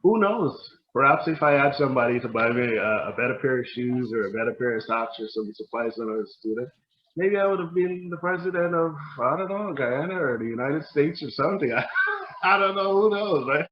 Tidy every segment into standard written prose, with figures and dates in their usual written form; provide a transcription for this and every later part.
who knows? Perhaps if I had somebody to buy me a better pair of shoes or a better pair of socks or some supplies when I was a student, maybe I would have been the president of, I don't know, Guyana or the United States or something. I don't know, who knows, right?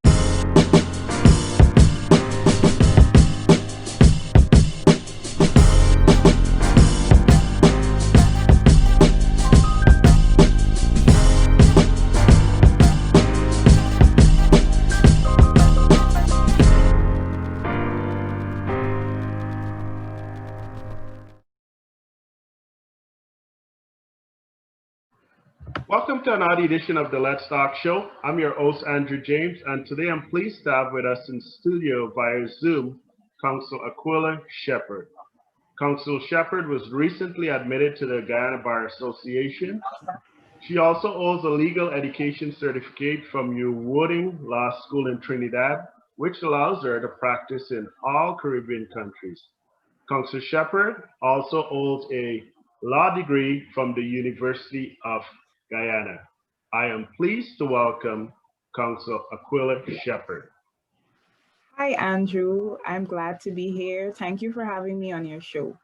Welcome to another edition of the Let's Talk Show. I'm your host, Andrew James, and today I'm pleased to have with us in studio via Zoom, Counsel Aqilah Shepherd. Counsel Shepherd was recently admitted to the Guyana Bar Association. She also holds a legal education certificate from Wooding Law School in Trinidad, which allows her to practice in all Caribbean countries. Counsel Shepherd also holds a law degree from the University of Guyana. I am pleased to welcome Counsel Aqilah Shepherd. Hi, Andrew. I'm glad to be here. Thank you for having me on your show.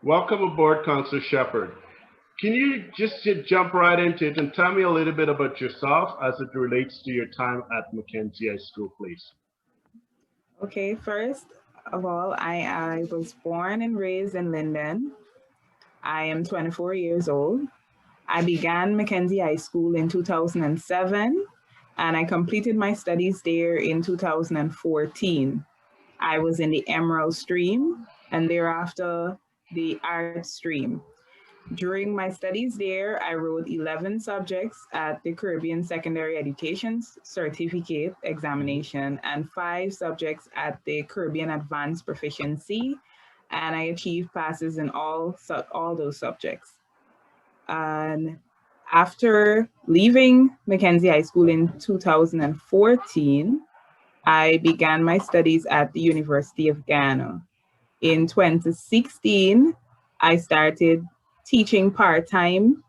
Welcome aboard, Counsel Shepherd. Can you just jump right into it and tell me a little bit about yourself as it relates to your time at Mackenzie High School, please? Okay, first of all, I was born and raised in Linden. I am 24 years old. I began Mackenzie High School in 2007, and I completed my studies there in 2014. I was in the Emerald stream and thereafter the art stream. During my studies there, I wrote 11 subjects at the Caribbean Secondary Education Certificate Examination and 5 subjects at the Caribbean Advanced Proficiency, and I achieved passes in all those subjects. And after leaving Mackenzie High School in 2014, I began my studies at the University of Guyana. In 2016, I started teaching part-time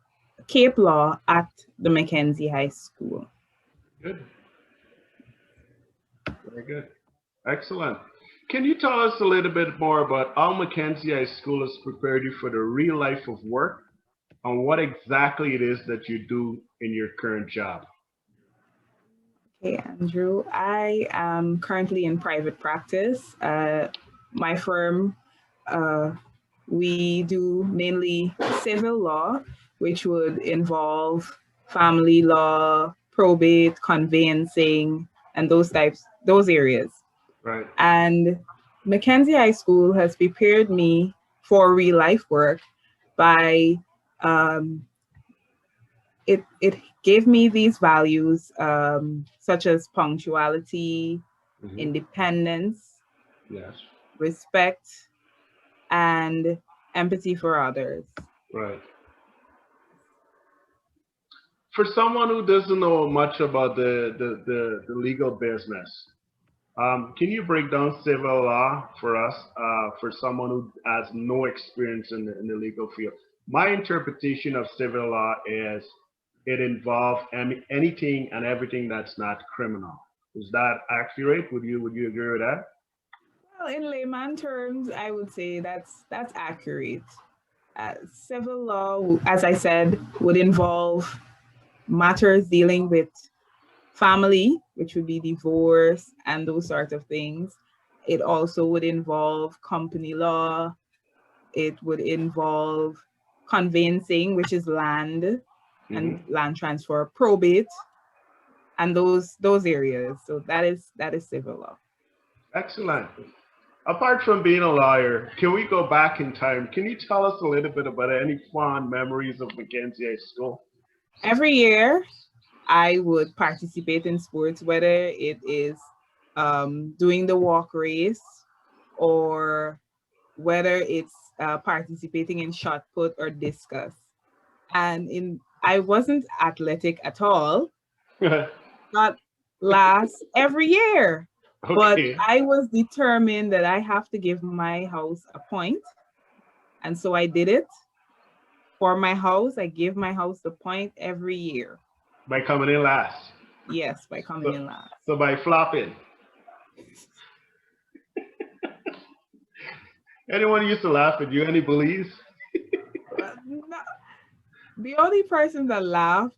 Cape Law at the Mackenzie High School. Good. Very good. Excellent. Can you tell us a little bit more about how Mackenzie High School has prepared you for the real life of work and what exactly it is that you do in your current job? Okay, Andrew, I am currently in private practice. My firm, we do mainly civil law, which would involve family law, probate, conveyancing, and those areas. Right. And Mackenzie High School has prepared me for real life work by it gave me these values such as punctuality, independence, yes, respect, and empathy for others. Right. For someone who doesn't know much about the legal business, can you break down civil law for us, for someone who has no experience in the legal field? My interpretation of civil law is it involves anything and everything that's not criminal. Is that accurate? Would you agree with that? Well, in layman terms, I would say that's accurate. Civil law, as I said, would involve matters dealing with family, which would be divorce and those sorts of things. It also would involve company law. It would involve conveyancing, which is land and land transfer, probate, and those areas. So that is civil law. Excellent. Apart from being a lawyer, can we go back in time? Can you tell us a little bit about any fond memories of Mackenzie High School? Every year, I would participate in sports, whether it is doing the walk race or whether it's participating in shot put or discus. And I wasn't athletic at all, not last every year. Okay. But I was determined that I have to give my house a point. And so I did it. For my house, I give my house the point every year. By coming in last? Yes, by coming in last. So by flopping? Anyone used to laugh at you? Any bullies? No, the only person that laughed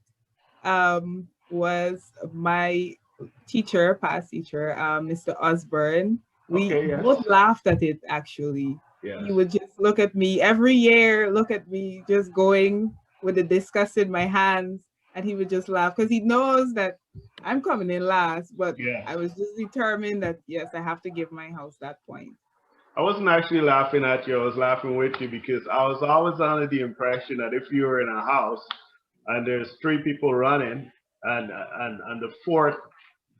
was my teacher, past teacher, Mr. Osborne. We Okay, yes. both laughed at it actually. Yes. He would just look at me every year, look at me just going with the disgust in my hands, and he would just laugh because he knows that I'm coming in last. But Yes. I was just determined that yes, I have to give my house that point. I wasn't actually laughing at you. I was laughing with you because I was always under the impression that if you were in a house and there's three people running and the fourth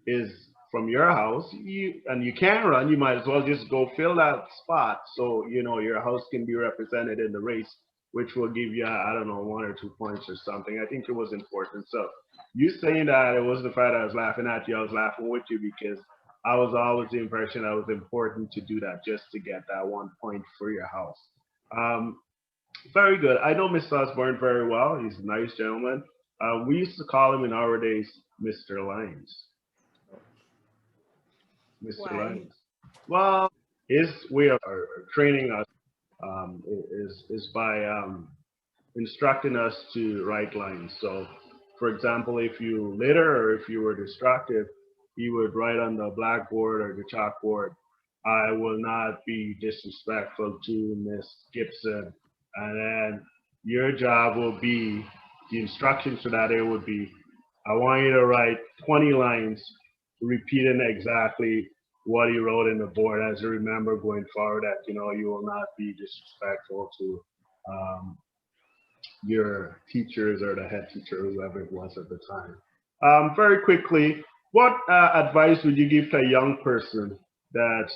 is from your house, you can't run, you might as well just go fill that spot so you know your house can be represented in the race, which will give you, I don't know, 1 or 2 points or something. I think it was important. So you saying that it was the fact I was laughing at you, I was laughing with you because I was always the impression that it was important to do that just to get that 1 point for your house. Um, Very good. I know Mr. Osborne very well. He's a nice gentleman. We used to call him in our days Mr. Lines. Mr. Why? Lines. Well, his way of training us is by instructing us to write lines. So, for example, if you litter or if you were destructive, he would write on the blackboard or the chalkboard, I will not be disrespectful to Miss Gibson. And then your job will be, the instructions for that day would be, I want you to write 20 lines repeating exactly what he wrote in the board as you remember going forward that, you know, you will not be disrespectful to um, your teachers or the head teacher, whoever it was at the time. Very quickly, what advice would you give to a young person that's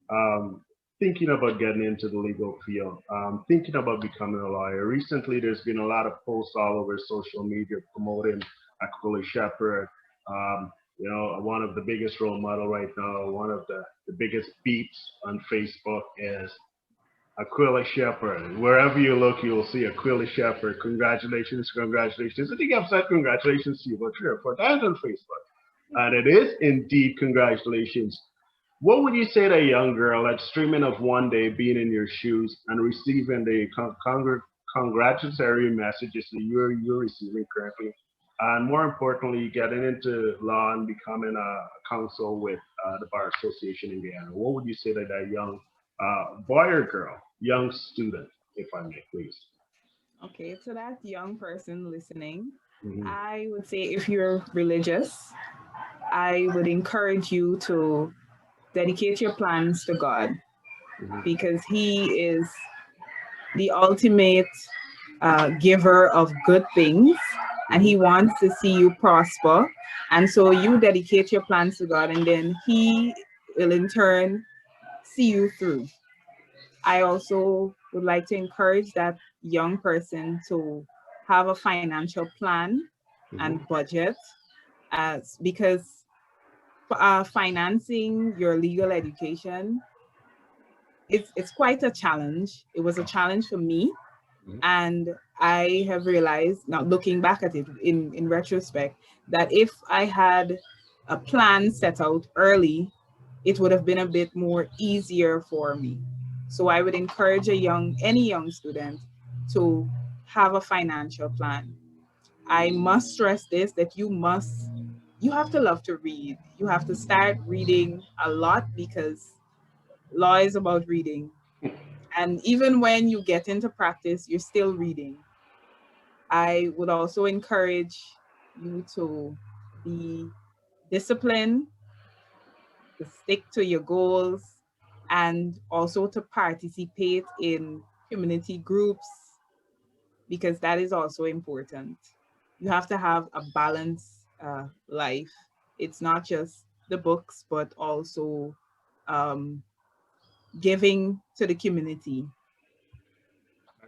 um, thinking about getting into the legal field, thinking about becoming a lawyer? Recently, there's been a lot of posts all over social media promoting Aqilah Shepherd. You know, one of the biggest role model right now, one of the biggest beeps on Facebook is Aqilah Shepherd. Wherever you look, you will see Aqilah Shepherd. Congratulations, congratulations. I think I've said congratulations to you about 3 or 4 times on Facebook. And it is indeed congratulations. What would you say to a young girl that's dreaming of one day being in your shoes and receiving the congratulatory messages that you're receiving currently? And more importantly, getting into law and becoming a counsel with the Bar Association in Guyana. What would you say to that young boy or girl, young student, if I may, please? Okay, to that young person listening, Hmm. I would say if you're religious, I would encourage you to dedicate your plans to God Hmm. because He is the ultimate giver of good things and Hmm. He wants to see you prosper. And so you dedicate your plans to God, and then He will in turn see you through. I also would like to encourage that young person to have a financial plan Hmm. and budget as because financing your legal education it's quite a challenge. It was a challenge for me, Hmm. and I have realized now, looking back at it in retrospect, that if I had a plan set out early, it would have been a bit more easier for me. So I would encourage any young student to have a financial plan. I must stress this that you have to love to read. You have to start reading a lot because law is about reading. And even when you get into practice, you're still reading. I would also encourage you to be disciplined, to stick to your goals, and also to participate in community groups because that is also important. You have to have a balanced life. It's not just the books, but also um, giving to the community.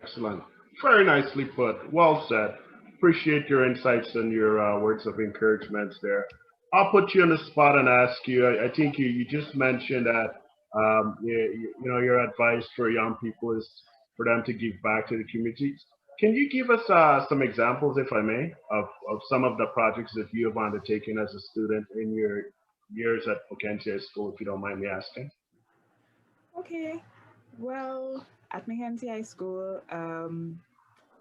Excellent. Very nicely put. Well said. Appreciate your insights and your words of encouragement there. I'll put you on the spot and ask you. I think you just mentioned that you know your advice for young people is for them to give back to the communities. Can you give us some examples, if I may, of some of the projects that you have undertaken as a student in your years at Mackenzie High School, if you don't mind me asking? Okay. Well, at Mackenzie High School,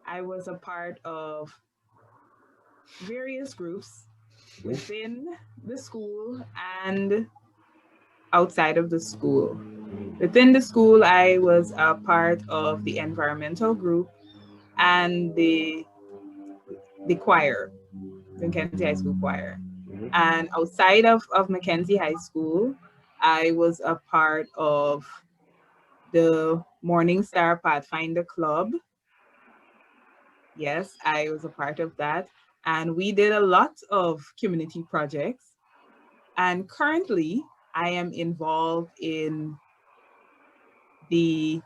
I was a part of various groups Mhm. within the school and outside of the school. Within the school, I was a part of the environmental group and the choir, the Mackenzie High School choir. Mhm. And outside of Mackenzie High School, I was a part of the Morning Star Pathfinder Club. Yes, I was a part of that. And we did a lot of community projects. And currently, I am involved in the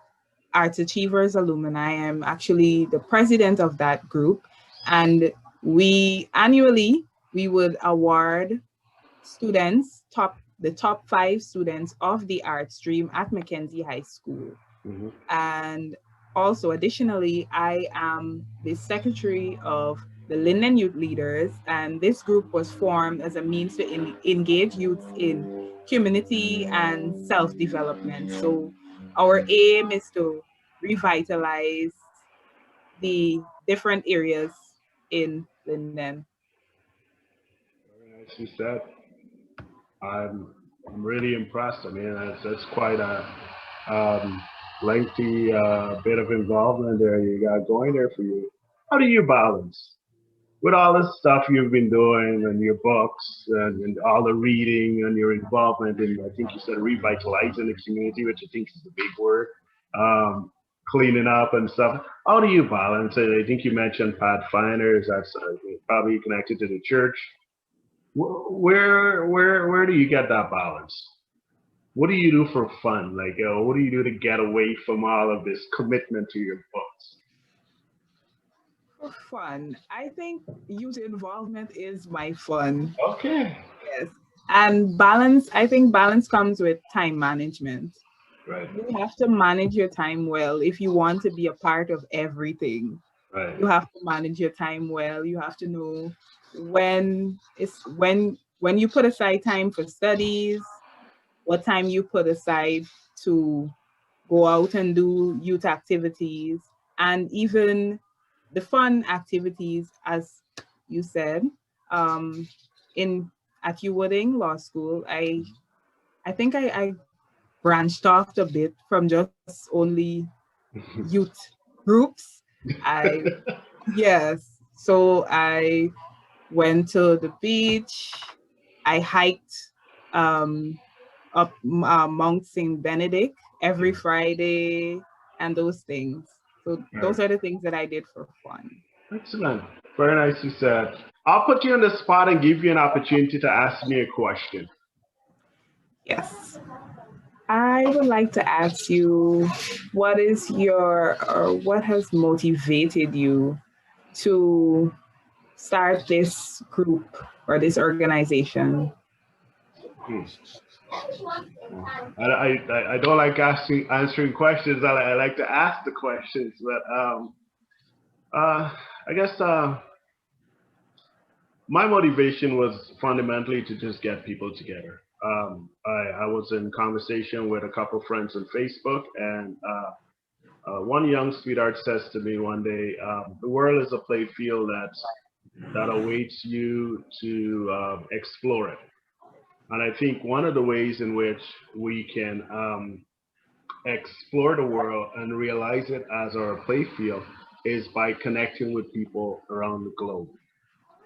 Arts Achievers Alumni. I am actually the president of that group. And we annually, we would award students, the top 5 students of the art stream at Mackenzie High School. Mhm. And also, additionally, I am the secretary of the Linden Youth Leaders, and this group was formed as a means to engage youth in community and self-development. So our aim is to revitalize the different areas in Linden. Very nicely said. I'm really impressed. I mean, that's quite a um, lengthy bit of involvement there you got going there for you. How do you balance with all this stuff you've been doing and your books and all the reading and your involvement in, I think you said revitalizing the community, which I think is the big word, cleaning up and stuff. How do you balance it? I think you mentioned Pathfinders. That's probably connected to the church. Where do you get that balance? What do you do for fun? Like, what do you do to get away from all of this commitment to your books? For fun, I think youth involvement is my fun. Okay. Yes. And balance, I think balance comes with time management. Right. You have to manage your time well if you want to be a part of everything. Right. You have to manage your time well. You have to know when you put aside time for studies, what time you put aside to go out and do youth activities, and even the fun activities, as you said. Um, in at Wooding Law School, I think I branched off a bit from just only youth groups. I Yes, so I went to the beach. I hiked um, up Mount St. Benedict every Friday and those things. So Right. those are the things that I did for fun. Excellent. Very nicely said. I'll put you on the spot and give you an opportunity to ask me a question. Yes. I would like to ask you, what has motivated you to start this group or this organization? Hmm. I don't like answering questions. I like to ask the questions, but I guess my motivation was fundamentally to just get people together. I was in conversation with a couple of friends on Facebook, and one young sweetheart says to me one day, "The world is a play field that awaits you to explore it." And I think one of the ways in which we can explore the world and realize it as our playfield is by connecting with people around the globe.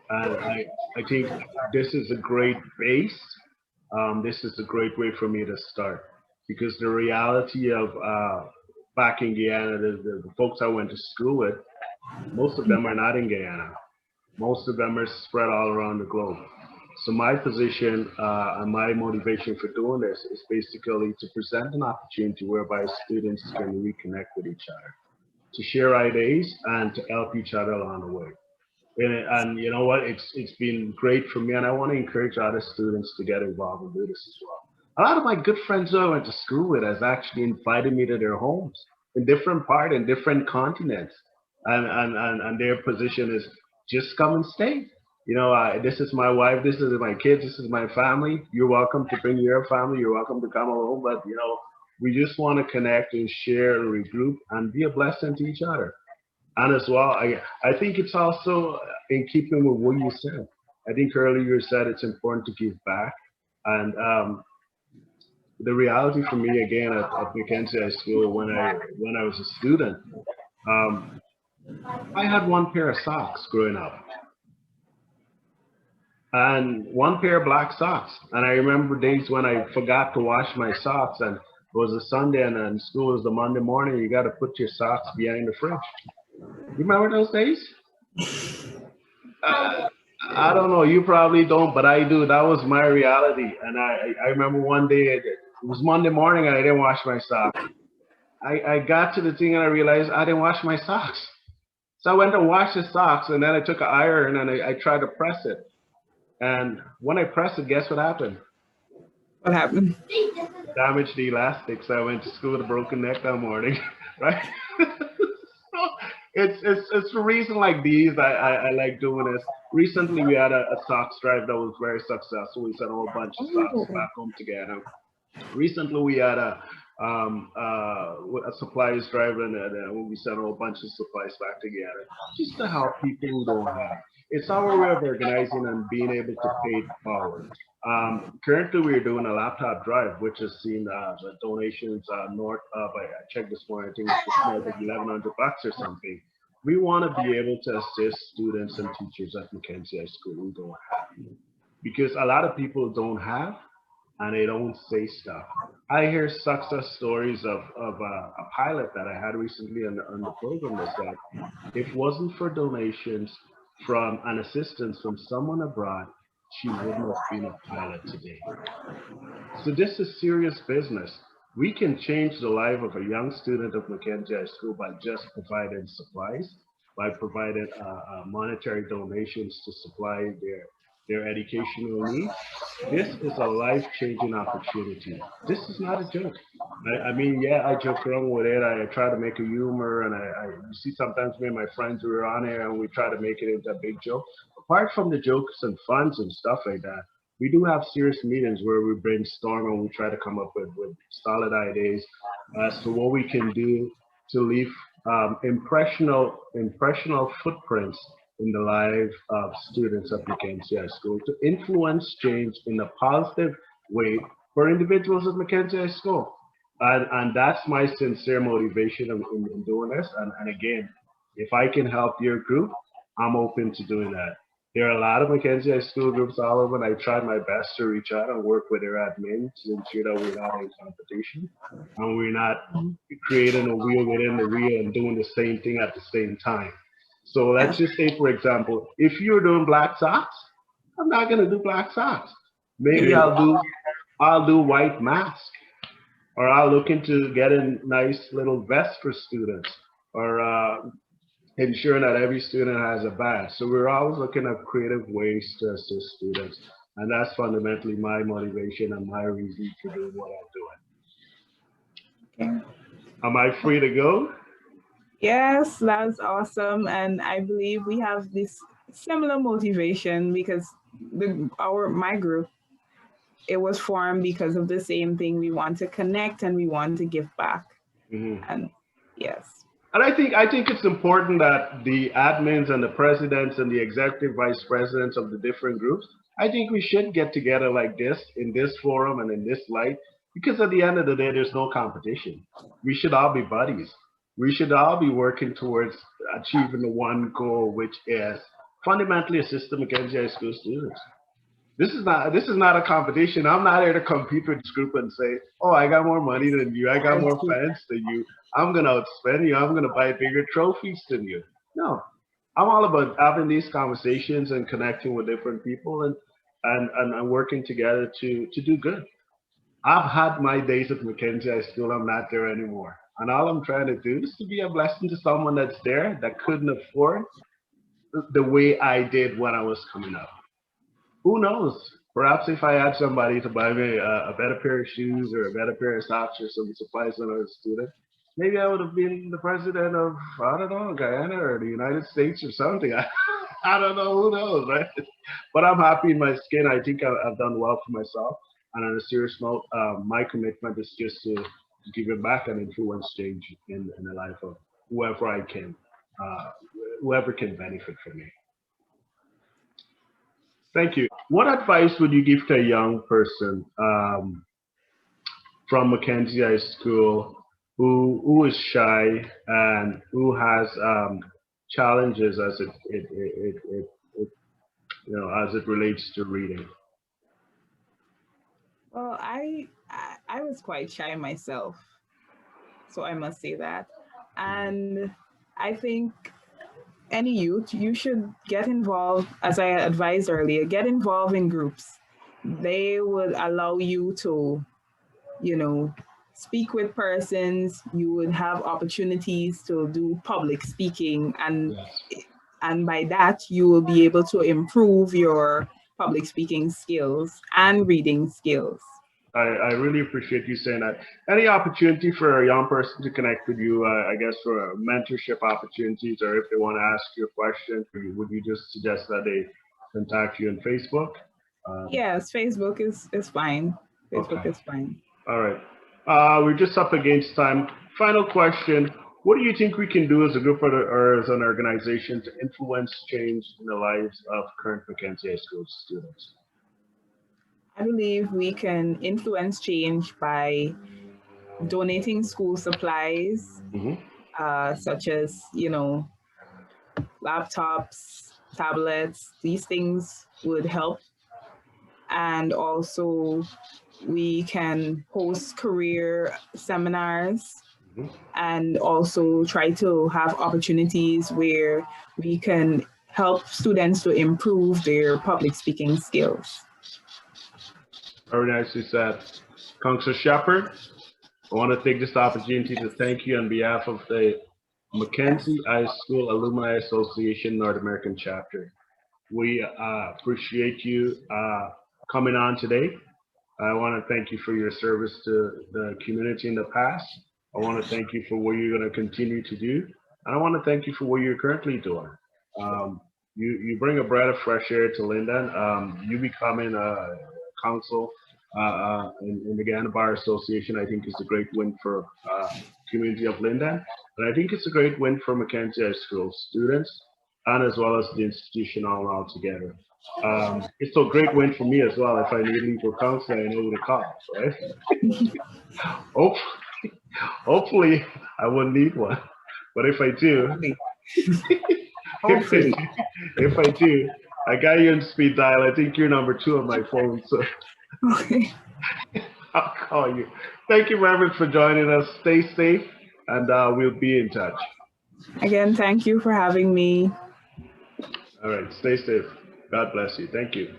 And I think this is a great base. This is a great way for me to start because the reality of back in Guyana, the folks I went to school with, most of them are not in Guyana. Most of them are spread all around the globe. So my position and my motivation for doing this is basically to present an opportunity whereby students can reconnect with each other, to share ideas and to help each other along the way. And you know what? It's been great for me, and I want to encourage other students to get involved and do this as well. A lot of my good friends who I went to school with has actually invited me to their homes in different continents, and their position is just come and stay. This is my wife, this is my kids, this is my family. You're welcome to bring your family. You're welcome to come along. But, we just want to connect and share and regroup and be a blessing to each other. And as well, I think it's also in keeping with what you said. I think earlier you said it's important to give back. And the reality for me, again, at Mackenzie High School, when I was a student, um, I had one pair of socks growing up, and one pair of black socks. And I remember days when I forgot to wash my socks, and it was a Sunday, and then school was the Monday morning. You got to put your socks behind the fridge. You remember those days? I don't know. You probably don't, but I do. That was my reality. And I remember one day, it was Monday morning, and I didn't wash my socks. I got to the thing, and I realized I didn't wash my socks. So I went to wash the socks, and then I took an iron, and I tried to press it. And when I pressed it, guess what happened? What happened? Damaged the elastics. So I went to school with a broken neck that morning, right? It's for reasons like these I like doing this. Recently, we had a socks drive that was very successful. We sent a whole bunch of socks back home together. Recently, we had a supplies drive, and we sent a whole bunch of supplies back together just to help people who don't have. It's our way of organizing and being able to pay it forward. Currently, we're doing a laptop drive, which has seen the donations north of, I checked this morning, I think it's just north of $1,100 or something. We want to be able to assist students and teachers at Mackenzie High School who don't have. Because a lot of people don't have, and they don't say stuff. I hear success stories of a pilot that I had recently on the program that said, if it wasn't for donations from an assistance from someone abroad, she wouldn't have been a pilot today. So this is serious business. We can change the life of a young student of Mackenzie High School by just providing supplies, by providing monetary donations to supply their educational needs. This is a life-changing opportunity. This is not a joke. I mean, yeah, I joke around with it. I try to make a humor, and you see sometimes me and my friends, we're on here and we try to make it into a big joke. Apart from the jokes and funs and stuff like that, we do have serious meetings where we brainstorm and we try to come up with solid ideas as to what we can do to leave impressional footprints in the life of students at Mackenzie High School to influence change in a positive way for individuals at Mackenzie High School. And that's my sincere motivation in doing this. And again, if I can help your group, I'm open to doing that. There are a lot of Mackenzie High School groups all over, and I try my best to reach out and work with their admin to ensure that we're not in competition and we're not creating a wheel within the wheel and doing the same thing at the same time. So let's just say, for example, if you're doing black socks, I'm not gonna do black socks. Maybe I'll do white mask, or I'll look into getting nice little vests for students, or ensuring that every student has a badge. So we're always looking at creative ways to assist students, and that's fundamentally my motivation and my reason for doing what I'm doing. Okay. Am I free to go? Yes, that's awesome. And I believe we have this similar motivation because my group, it was formed because of the same thing. We want to connect and we want to give back. Mm-hmm. And yes. And I think it's important that the admins and the presidents and the executive vice presidents of the different groups, I think we should get together like this in this forum and in this light, because at the end of the day, there's no competition. We should all be buddies. We should all be working towards achieving the one goal, which is fundamentally assist the Mackenzie High School students. This is not a competition. I'm not here to compete with this group and say, oh, I got more money than you. I got more fans than you. I'm going to outspend you. I'm going to buy bigger trophies than you. No, I'm all about having these conversations and connecting with different people and working together to do good. I've had my days at Mackenzie High School. I'm not there anymore. And all I'm trying to do is to be a blessing to someone that's there that couldn't afford the way I did when I was coming up. Who knows? Perhaps if I had somebody to buy me a better pair of shoes or a better pair of socks or some supplies when I was a student, maybe I would have been the president of, I don't know, Guyana or the United States or something. I don't know, who knows, right? But I'm happy in my skin. I think I've done well for myself. And on a serious note, my commitment is just to give it back and influence change in the life of whoever I can, uh, whoever can benefit from me. Thank you. What advice would you give to a young person from Mackenzie High School who is shy and who has challenges as it as it relates to reading? Well, I was quite shy myself, so I must say that. And I think any youth, you should get involved, as I advised earlier, get involved in groups. They would allow you to, you know, speak with persons. You would have opportunities to do public speaking, Yes. and by that you will be able to improve your public speaking skills and reading skills. I really appreciate you saying that. Any opportunity for a young person to connect with you, I guess for mentorship opportunities, or if they want to ask you a question, would you just suggest that they contact you on Facebook? Yes, Facebook is fine. Facebook Okay. is fine. All right. We're just up against time. Final question. What do you think we can do as a group or as an organization to influence change in the lives of current Mackenzie High School students? I believe we can influence change by donating school supplies, Mhm. such as, laptops, tablets. These things would help. And also, we can host career seminars Mhm. and also try to have opportunities where we can help students to improve their public speaking skills. Very nicely said. Counsel Shepherd, I want to take this opportunity to thank you on behalf of the Mackenzie High School Alumni Association North American Chapter. We appreciate you coming on today. I want to thank you for your service to the community in the past. I want to thank you for what you're going to continue to do. And I want to thank you for what you're currently doing. You bring a breath of fresh air to Linden. You becoming a counsel in the Guyana Bar Association, I think is a great win for community of Linden. And I think it's a great win for Mackenzie High School students and as well as the institution all together. It's a great win for me as well. If I need legal counsel, I know who to call, right? Hopefully, I won't need one. But if I do, Hopefully. if I do, I got you in speed dial. I think you're number 2 on my phone, so Okay. I'll call you. Thank you, Reverend, for joining us. Stay safe, and we'll be in touch. Again, thank you for having me. All right, stay safe. God bless you. Thank you.